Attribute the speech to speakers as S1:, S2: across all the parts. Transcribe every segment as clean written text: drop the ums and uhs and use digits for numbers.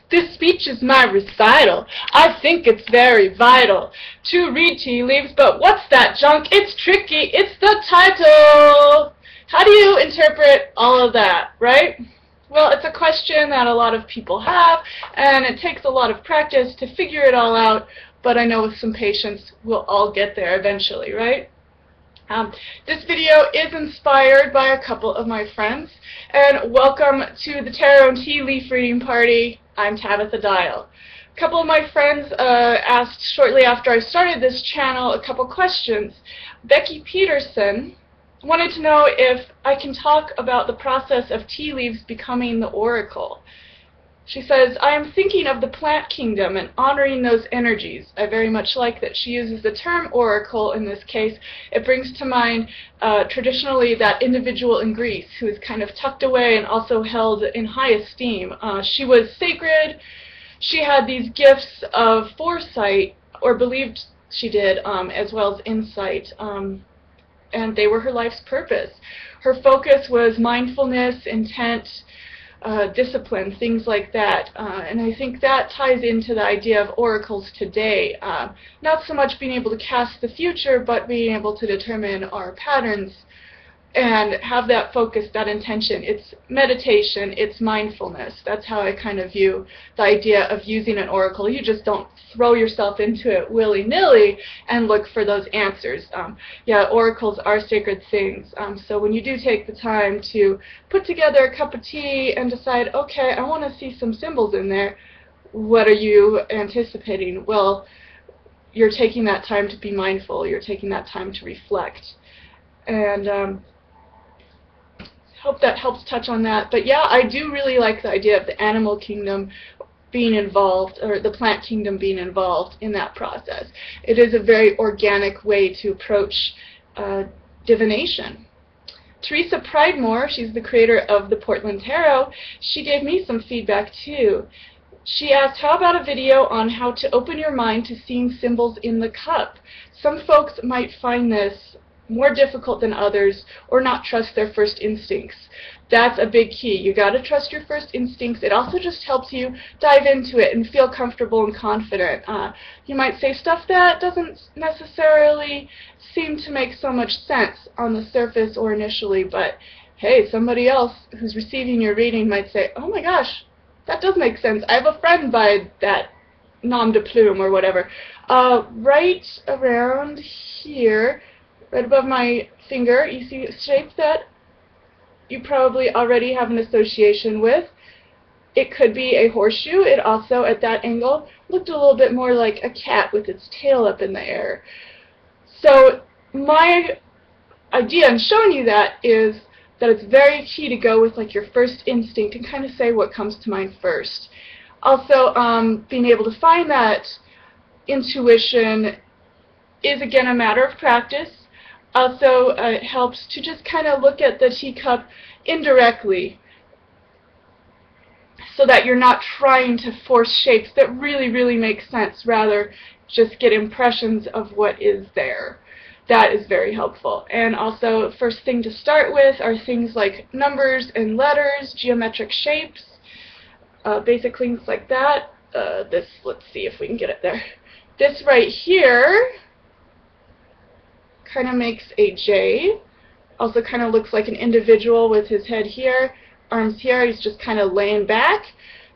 S1: This speech is my recital. I think it's very vital to read tea leaves, but what's that junk? It's tricky. It's the title. How do you interpret all of that, right? Well, it's a question that a lot of people have, and it takes a lot of practice to figure it all out, but I know with some patience we'll all get there eventually, right? This video is inspired by a couple of my friends, and welcome to the Tarot and Tea Leaf Reading Party. I'm Tabitha. A couple of my friends asked shortly after I started this channel a couple questions. Becky Peterson wanted to know if I can talk about the process of tea leaves becoming the oracle. She says, I am thinking of the plant kingdom and honoring those energies. I very much like that she uses the term oracle in this case. It brings to mind traditionally that individual in Greece who is kind of tucked away and also held in high esteem. She was sacred. She had these gifts of foresight, or believed she did, as well as insight. And they were her life's purpose. Her focus was mindfulness, intent, discipline, things like that. And I think that ties into the idea of oracles today. Not so much being able to cast the future, but being able to determine our patterns and have that focus, that intention. It's meditation, it's mindfulness. That's how I kind of view the idea of using an oracle. You just don't throw yourself into it willy-nilly and look for those answers. Yeah, oracles are sacred things. So when you do take the time to put together a cup of tea and decide, okay, I want to see some symbols in there, what are you anticipating? Well, you're taking that time to be mindful. You're taking that time to reflect. And hope that helps touch on that. But yeah, I do really like the idea of the animal kingdom being involved, or the plant kingdom being involved in that process. It is a very organic way to approach divination. Teresa Pridemore, she's the creator of the Portland Tarot, she gave me some feedback too. She asked, how about a video on how to open your mind to seeing symbols in the cup? Some folks might find this more difficult than others, or not trust their first instincts. That's a big key. You got to trust your first instincts. It also just helps you dive into it and feel comfortable and confident. You might say stuff that doesn't necessarily seem to make so much sense on the surface or initially, but hey, somebody else who's receiving your reading might say, oh my gosh, that does make sense. I have a friend by that nom de plume or whatever. Right around here, right above my finger, you see a shape that you probably already have an association with. It could be a horseshoe. It also, at that angle, looked a little bit more like a cat with its tail up in the air. So my idea in showing you that is that it's very key to go with like your first instinct and kind of say what comes to mind first. Also, being able to find that intuition is again a matter of practice. Also, it helps to just kind of look at the teacup indirectly so that you're not trying to force shapes that really make sense, rather just get impressions of what is there. That is very helpful. And also, first thing to start with are things like numbers and letters, geometric shapes, basic things like that. Let's see if we can get it there. This right here kind of makes a J. Also kind of looks like an individual with his head here, arms here. He's just kind of laying back.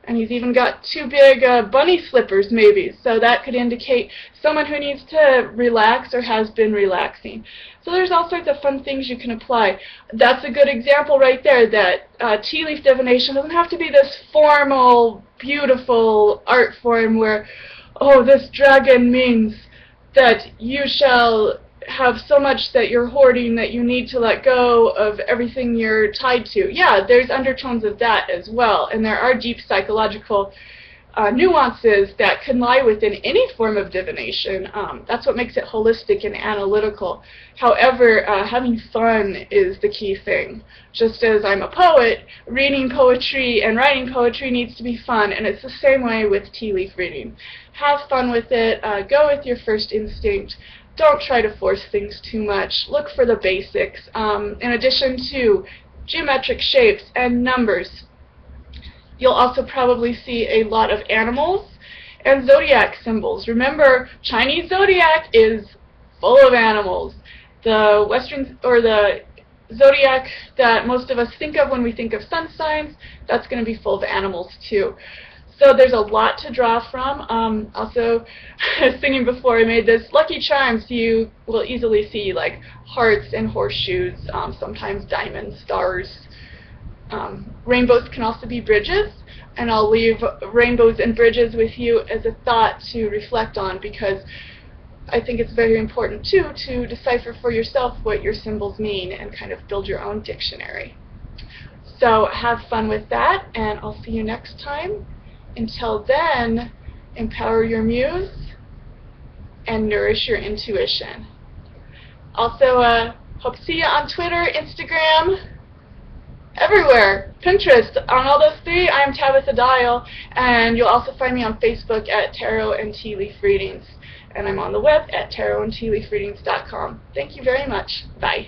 S1: And he's even got two big bunny slippers maybe. So that could indicate someone who needs to relax or has been relaxing. So there's all sorts of fun things you can apply. That's a good example right there that tea leaf divination doesn't have to be this formal, beautiful art form where, oh, this dragon means that you shall have so much that you're hoarding that you need to let go of everything you're tied to. Yeah, there's undertones of that as well, and there are deep psychological nuances that can lie within any form of divination. That's what makes it holistic and analytical. However, having fun is the key thing. Just as I'm a poet, reading poetry and writing poetry needs to be fun, and it's the same way with tea leaf reading. Have fun with it. Go with your first instinct. Don't try to force things too much. Look for the basics. In addition to geometric shapes and numbers, You'll also probably see a lot of animals and zodiac symbols. Remember, Chinese zodiac is full of animals. The Western, or the zodiac that most of us think of when we think of sun signs, that's going to be full of animals too. So there's a lot to draw from. Also, I was thinking before I made this, lucky charms, you will easily see like hearts and horseshoes, sometimes diamonds, stars. Rainbows can also be bridges, and I'll leave rainbows and bridges with you as a thought to reflect on, because I think it's very important too to decipher for yourself what your symbols mean and kind of build your own dictionary. So have fun with that, and I'll see you next time. Until then, empower your muse and nourish your intuition. Also, hope to see you on Twitter, Instagram, everywhere. Pinterest. On all those three, I'm Tabitha Dial, and you'll also find me on Facebook at Tarot and Tea Leaf Readings. And I'm on the web at tarotandtealeafreadings.com. Thank you very much. Bye.